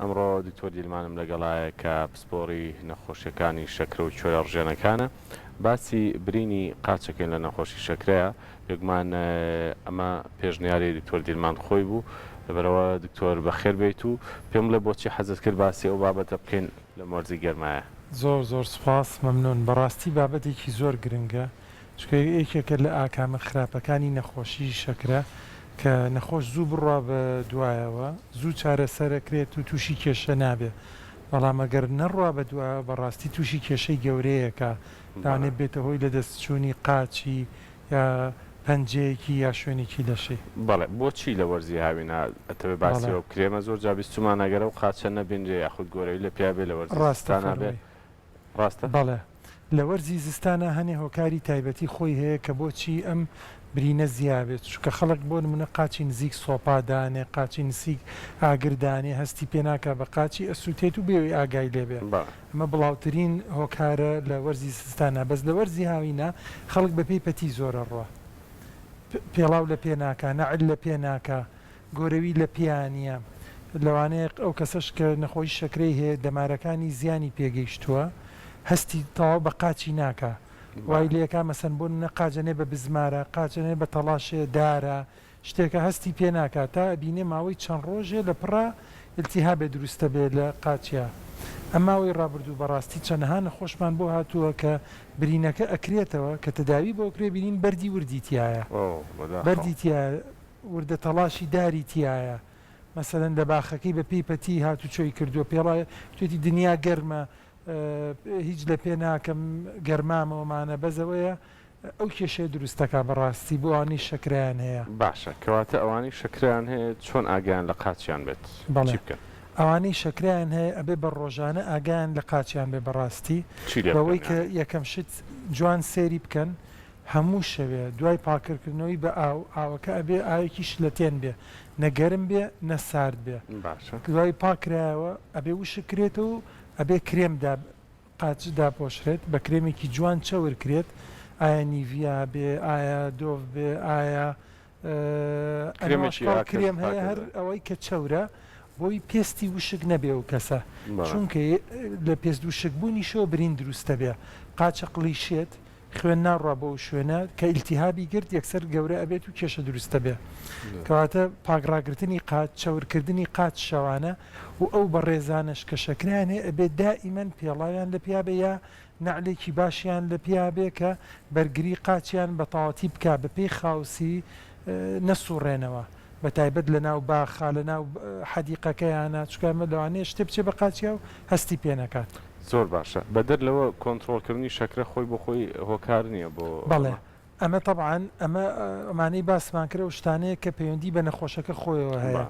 ئەمڕۆ دکتۆر دیلمانم لەگەڵایە کە پسپۆڕی نەخۆشیەکانی شەکر و چۆی ڕژێنەکانە. باسی برینی قاچەکەین لە نەخۆشی شەکرەیە. یەکمان ئەمە پێشنیاری دکتۆر دیلمان خۆی بوو، لەبەرەوە دکتۆر بەخێر بێت و پێم لە بۆچی حەزت کرد باسی ئەو بابەتە بکەین لە مەرزی گەرمایە. زۆر زۆر سوپاس، مەمنون. بەڕاستی بابەتێکی زۆر گرنگە، چکە یەکێکە لە ئاکامە خراپەکانی نەخۆشی شەکرە کە نەخۆش زوو بڕوا بە دوایەوە، زوو چارەسەرەکرێت و تووشی کێشە نابێ. بەڵام ئەگەر نەڕوا بە دوایە بەڕاستی تووشی کێشەی گەورەیەکە دانێت بێتە هۆی لە دەستچوونی قاچی یا پەنجەیەکی یا شوێنێکی لەشێ. بەڵێ بۆچی لە وەرزی هاوینە ئەتەوێ باسیەوە بکرێمە زۆر جابیستمان ئەگەرە و قاچە نەبینجێ یاخود گۆرەوی لە پیا بێ لە وەرزستانە بێ. ڕاستە؟ بەڵێ لە وەرزی زستانە هەنێ هۆکاری تایبەتی خۆی هەیە کە بۆچی ئەم برینە زیابێت، چونکە خەڵک بۆ نمونە قاچی نزیک سۆپادانێ، قاچی نزیک ئاگردانێ هەستی پێ ناکە بە قاچی ئەسووتێت و بێوی ئاگای لێبێ. ئەمە بڵاوترین هۆکارە لە وەرزی زستانە. بەس لە وەرزی هاوینە خەڵک بە پێی پەتی زۆرە ڕوە، پێڵاو لە پێ ناکە، نەعل لە پێ ناکە، گۆرەوی لە پیانە. لەوانەیە ئەو کەسەش کە نەخۆی شەکرەی هەیە دەمارەکانی زیانی پێگەیشتووە هەستی تەواو بە قاچی ناکە، وای لێکا مەسەن بۆ نەقاجەنێ بە بزمارە، قاچەنێ بە تەڵاشێ دارە، شتێکە هەستی پێ ناکات تا بینێ ماوەی چەند ڕۆژێ لە پڕە ئیلتیهابێ دروستە بێت لە قاچیا. ئەماوەی ڕابردوو بەڕاستی چەندەها نەخۆشمان بۆ هاتووە کە برینەکە ئەکرێتەوە کە تەداوی بۆ کرێ بینین بەردی وردی تایە، بەردی تایە، وردە تەڵاشی داری تایە. مەسەلەن لە باخەکەی بە پێی پەتی هاتو چۆی کردووە، پێڵایە توێتی دنیا گەرمە، هیچ لە پێ ناکەم گەرمامەوەمانە، بەزەوەیە ئەو کێشەیە دروستەکە بەڕاستی بۆ ئەوانی شەکرایان هەیە. باشە، کەواتە ئەوانی شەکریان هەیە چۆن ئاگیان لە قاچیان بێت؟ بەڵێ ئەوانەی شەکرایان هەیە ئەبێ بە ڕۆژانە ئاگیان لە قاچیان بێ بەڕاستی، بەوەی کە یەکەم شت جوان سێری بکەن هەموو شەوێ دوای پاکردکردنەوەی بە ئاوەکە ئەبێ ئاوێکی شلەتێن بێ، نەگەرم بێ نەسارد بێ. دوای پاکرایەوە ئەبێ وشکرێتەوە و ئەبێ کرێمدا قاچ داپۆشرێت بە کرێمێکی جوان چاورکرێت، ئایا نیڤیا بێ، ئایا دۆڤ بێ، ئایا کرێم هەیە هەر ئەوەی کە چەورە بۆی پێستی وشک نەبێ و کەسە، چونکە لە پێست وشکبوونی شۆ برین دروستە بێ، قاچە قلیشێت خوێن ناڕوا بۆ شوێنە کە ئیلتیهابی گرت یەکسەر گەورە ئەبێت و کێشە دروستە بێ. کەواتە پاکڕاگرتنی قاچ، چاورکردنی قاچ شەوانە و ئەو بە ڕێزانش کە شەکریان هەیە ئەبێت دائیمەن پێڵاویان لە پیا بێ یا نەعلێکی باشیان لە پیا بێ کە بەرگری قاچیان بە تەواتی بکە بە پێی خاوسی نەسوڕێنەوە، بە تایبەت لە ناو باخا لە ناو حەدیقەکەیانە، چکمە لەوانەیە شتێ بچێ بە قاچیا و هەستی پێ نەکات. زۆر باشە. بەدەر لەوە کۆنتترۆلکردنی شەکرە خۆی بۆ خۆی هۆکار نییە بۆ. بەڵێ ئەمە طبعاً ئەمە ئەمانەی باسمان کرە و شتانەیە کە پەیوەندی بە نەخۆشەکە خۆیەوە هەیە،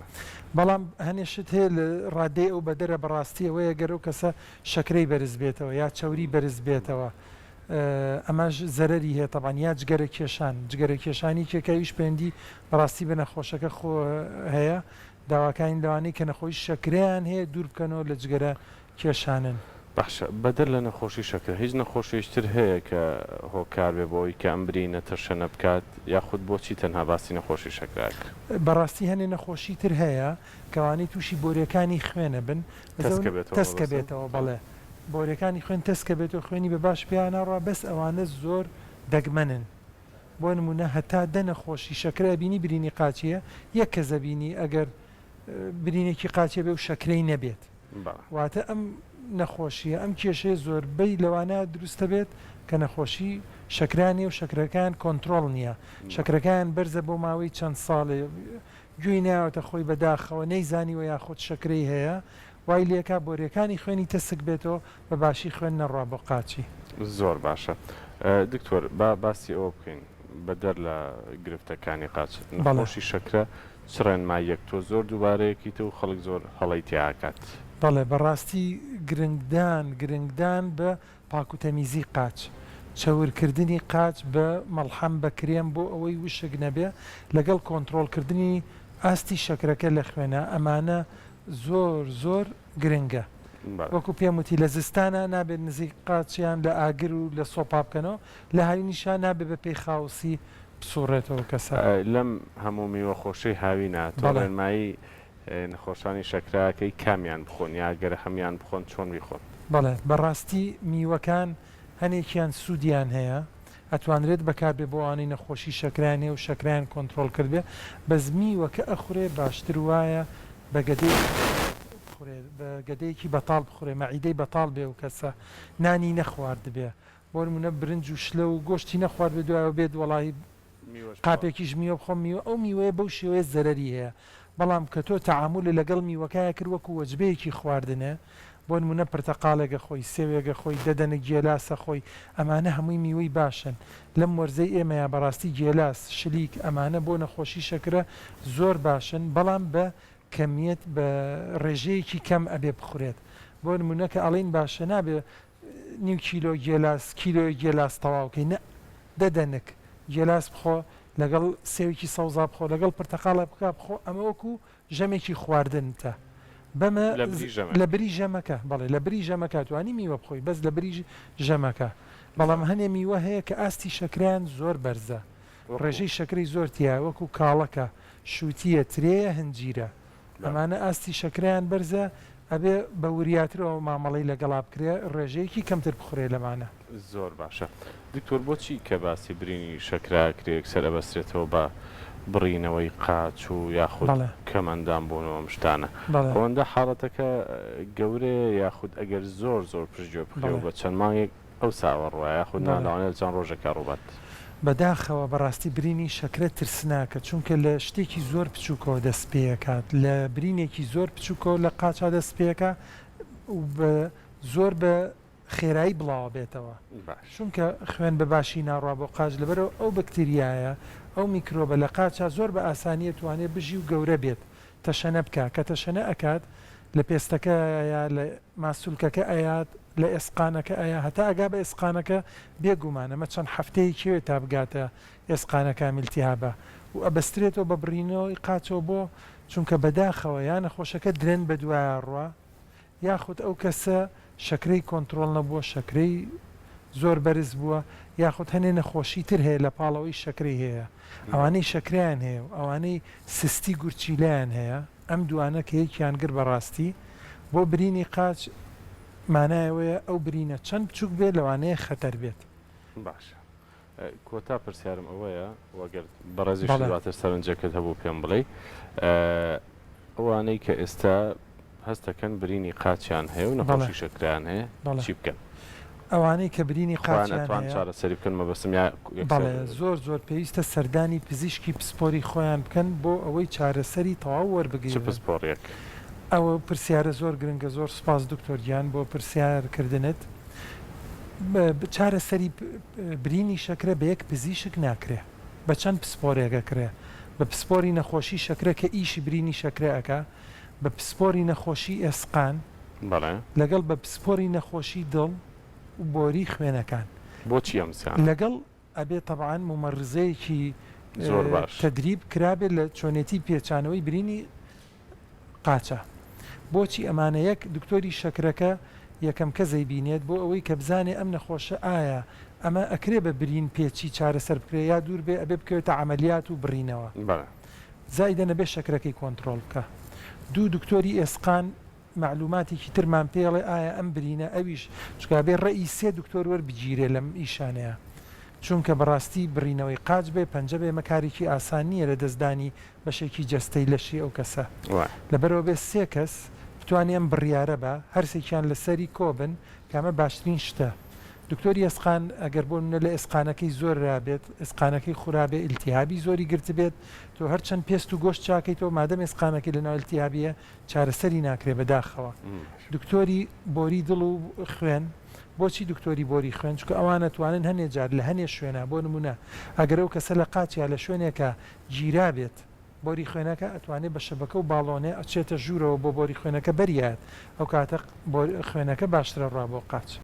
بەڵام هەنێشت هەیە لە ڕادەی ئەو بەدەرە بەڕاستیەوەیە گەر و کەسە شەکرەی بەرز بێتەوە یا چاوری بەرز بێتەوە، ئەمەش زەرەری هەیە طبعاً، یا جگەرە کێشان، جگەرە کێشانی کێکەویش پەیوەندی بەڕاستی بە نەخۆشەکە خۆ هەیە. داواکانی لەوانەی کە نەخۆی شەکریان هەیە دوور بکەنەوە لە جگەرە کێشانن. باشە، بەدەر لە نەخۆشی شەکر هیچ نەخۆشیشتر هەیە کە هۆکار بێ بۆی کە ئەم برینە تەرشەنە بکات، یاخود بۆچی تەنها باسی نەخۆشی شەکراک؟ بەڕاستی هەنێ نەخۆشی تر هەیە کەوانەی تووشی بۆریەکانی خوێنە بن تەسکە بێتەوە. بەڵێ بۆریەکانی خوێن تەسکە بێتەوە، خوێنی بە باش پیانەڕوا، بەس ئەوانە زۆر دەگمەنن. بۆ نمونە هەتا دە نەخۆشی شەکرە بینی برینی قاچیە، یەک کەزە بینی ئەگەر برینێکی قاچێ بێ و شەکرەی نەبێت، واتە ئەم نەخۆشیە ئەم کێشەیە زۆربەی لەوانە دروستە بێت کە نەخۆشی شەکرانی و شەکرەکان کۆنتترۆل نییە، شەکرەکان بەرزە بۆ ماوەی چەند ساڵێ گوێی ناوەتە خۆی بەداخەوە نەیزانی و یاخود شەکرەی هەیە، وای لێکا بۆریەکانی خوێنی تەسک بێتەوە بە باشی خوێن نەڕوا بۆ قاچی. زۆر باشە. دکتۆر باسی ئەوە بکەین بەدەر لە گرفتەکانی قاچ نەخۆشی شەکرە چڕێنمایەک تۆ زۆر دووبارەیەکیتە و خەڵک زۆر هەڵی تیاکات. بەڵێ بەڕاستی گرنگدان بە پاکوتەمیزی قاچ، چاورکردنی قاچ بە مەڵحەم بە کرێم بۆ ئەوەی وشک نەبێ، لەگەڵ کۆنتترۆلکردنی ئاستی شەکرەکە لە خوێنە، ئەمانە زۆر گرنگە. وەکو پێم وتی لە زستانە نابێت نزیک قاچیان لە ئاگر و لە سۆپا بکەنەوە، لە هاوینیشان نابێت بە پێی خاوسی بسوڕێتەوە کەسە. لەم هەموو میوە خۆشەی هاوینە تۆڕێنمایی نەخۆشانی شەکراکەی کامیان بخۆن یاگەرە هەمیان بخۆن چۆن بیخۆن بەڵێ بەڕاستی میوەکان هەنێکیان سوودیان هەیە ئەتوانرێت بەکاربێ بۆ ئەوانەی نەخۆشی شەکرانێ و شەکران کۆنتترۆل کردبێ بەس میوەکە ئەخورێ باشتر وایە بە گەدەیەکی بەتاڵ بخورێ مەعیدەی بەتاڵ بێ و کەسە نانی نەخوارد بێ بۆ نمونە برنج و شلە و گۆشتی نەخوارد بێ دوایەوە بێت وەڵی قاپێکیش میوە بخۆم میوە ئەو میوەیە بەو شێوەیە زەرەری هەیە بەڵام کە تۆ تەعامل لەگەڵ میوەکایە کرد وەکو وەجبەیەکی خواردنە بۆ نمونە پرتەقالێگە خۆی سێوێگە خۆی دەدەنە گێلاسە خۆی ئەمانە هەمووی میوەی باشن لەم وەرزەی ئێمەیە بەڕاستی گێلاس شلیک ئەمانە بۆ نەخۆشی شەکرە زۆر باشن بەڵام بە کەمیت بە ڕێژەیەکی کەم ئەبێ بخورێت بۆ نمونە کە ئەڵین باشە نابێ نیو کیلۆ گێلاس کیلۆی گێلاس تەواوکەی نە دەدەنک گێلاس بخۆ لەگەڵ سێوێکی سەوزا بخۆ لەگەڵ پرتەقاڵە بکە بخۆ ئەمە وەکو ژەمێکی خواردنتە بەمە لە بری ژەمەکە بەڵێ لە بری ژەمەکە توانی میوە بخۆی بەس لە بری ژەمەکە بەڵام هەنێ میوە هەیە کە ئاستی شەکریان زۆر بەرزە ڕێژەی شەکری زۆر تیا وەکو کاڵەکە شووتیە ترەیە هەنجیرە ئەمانە ئاستی شەکریان بەرزە ئەبێ بە وریاترەوە مامەڵی لەگەڵا بکرێ ڕێژەیەکی کەمتر بخورێ لەمانە زۆر باشە دکتۆر بۆچی کە باسی برینی شەکراکرێک سەر ئەبەسترێتەوە بە بڕینەوەی قاچ و یاخود کەمەندان بوونەوە مشتانە ئەوەندە حاڵەتەکە گەورەیە یاخود ئەگەر زۆر زۆر پرژێ بکرێ بە چەند مانگێک ئەو ساوەڕوە یاخود ناڵانێت چەند ڕۆژێکە ڕووبات بەداخەوە بەڕاستی برینی شەکرە ترسناکە چونکە لە شتێکی زۆر بچووکەوە دەست پێەکات لە برینێکی زۆر بچووکەوە لە قاچا دەست پێەکە و زۆر بە خێرایی بڵاوە بێتەوە چونکە خوێن بە باشی ناڕوا بۆ قاچ لەبەرەوە ئەو بەکتریایە ئەو میکرۆبە لە قاچا زۆر بە ئاسانیە توانێت بژی و گەورە بێت تەشەنە بکە کە تەشەنە ئەکات لە پێستەکە لە ماسوولکەکە ئەیات لە ئێسقانەکە ئایا هەتا ئەگا بە ئێسقانەکە بێگومانەمە چەند هەفتەیەکیوێت تا بگاتە ئێسقانەکە میلتیهابە و ئەبەسترێتەوە بە برینەوەی قاچەوە بۆ چونکە بەداخەوە یان نەخۆشەکە درێن بە دوایە ڕوا یاخود ئەو کەسە شەکرەی کۆنتترۆل نەبووە شەکرەی زۆر بەرز بووە یاخود هەنێ نەخۆشی تر هەیە لە پاڵەوەی شەکری هەیە ئەوانەی شەکریان هەیە و ئەوانەی سستی گورچیلیان هەیە ئەم دوانە کە یەکیان گر بەڕاستی بۆ برینی قاچ مانایەوەیە ئەو برینە چەند بچووک بێت لەوانەیە خەتەر بێت باشە کۆتا پرسیارم ئەوەیە وەگەر بەڕێزی دواتر سەرنجەکەت هەبوو پێم بڵێ ئەوانەی کە ئێستا هەستەکەن برینی قاچیان هەیە و نەخۆشی شەکریان هەیە چی بکەن ئەوانەی کە برینی قاچیان چارەسەری بکەن مەبەستم زۆر زۆر پێویستە سەردانی پزیشکی پسپۆری خۆیان بکەن بۆ ئەوەی چارەسەری تەواو وەربگرن پسپۆڕێک ئەوە پرسیارە زۆر گرنگە زۆر سپاس دکتۆریان بۆ پرسیارکردنت چارەسەری برینی شەکرە بە یەک پزیشک ناکرێ بە چەند پسپۆرێکە کرێ بە پسپۆری نەخۆشی شەکرە کە ئیشی برینی شەکرەکە بە پسپۆری نەخۆشی ئێسقان لەگەڵ بە پسپۆری نەخۆشی دڵ و بۆری خوێنەکان بۆچی ئەمسیان لەگەڵ ئەبێت تەبعاان ممەڕزەیەکی زۆر باش تەدریب کرابێت لە چۆنێتی پێچانەوەی برینی قاچە بۆچی ئەمانە یەک دکتۆری شەکرەکە یەکەم کە زەیبینێت بۆ ئەوەی کە بزانێ ئەم نەخۆشە ئایا ئەمە ئەکرێ بە برین پێچی چارەسەر بکرێ یا دوور بێ ئەبێ بکەوێتە عملیات و بڕینەوە زایدە نەبێ شەکرەکەی کۆنتترۆل بکە دوو دکتۆری ئێسقان معلوماتێکی ترمان پێڵێ ئایا ئەم برینە ئەویش چکە بێ ڕێی سێ دکتۆر وەربگیرێ لەم ئیشانەیە چونکە بەڕاستی بڕینەوەی قاچ بێ پەنجە بێ مەکارێکی ئاسان نییە لە دەستدانی بەشێکی جەستەی لەشی ئەو کەسە لەبەرەوە بێ سێ کەس بتوانێ ئەم بڕیارە بە هەرسێکیان لەسەری کۆبن کامە باشترین شتە دکتۆری ئێسقان ئەگەر بۆ منە لە ئێسقانەکەی زۆر رابێت ئێسقانەکەی خورابێ ئیلتیهابی زۆری گرت بێت تۆ هەرچەند پێست و گۆشت چاکەیتەوە مادەم ئێسقانەکەی لەناو ئیلتیهابیە چارەسەری ناکرێ بەداخەوە دکتۆری بۆری دڵ و خوێن بۆچی دکتۆری بۆری خوێن چکە ئەوانە توانن هەنێ جار لە هەنێ شوێنە بۆ نمونە ئەگەر ئەو کەسە لە قاچیا لە شوێنێکە گیرا بێت بۆری خوێنەکە ئەتوانێت بە شەبەکە و باڵۆنێ ئەچێتە ژوورەوە بۆ بۆری خوێنەکە بەریات ئەو کاتە خوێنەکە باشترە ڕوا بۆ قاچ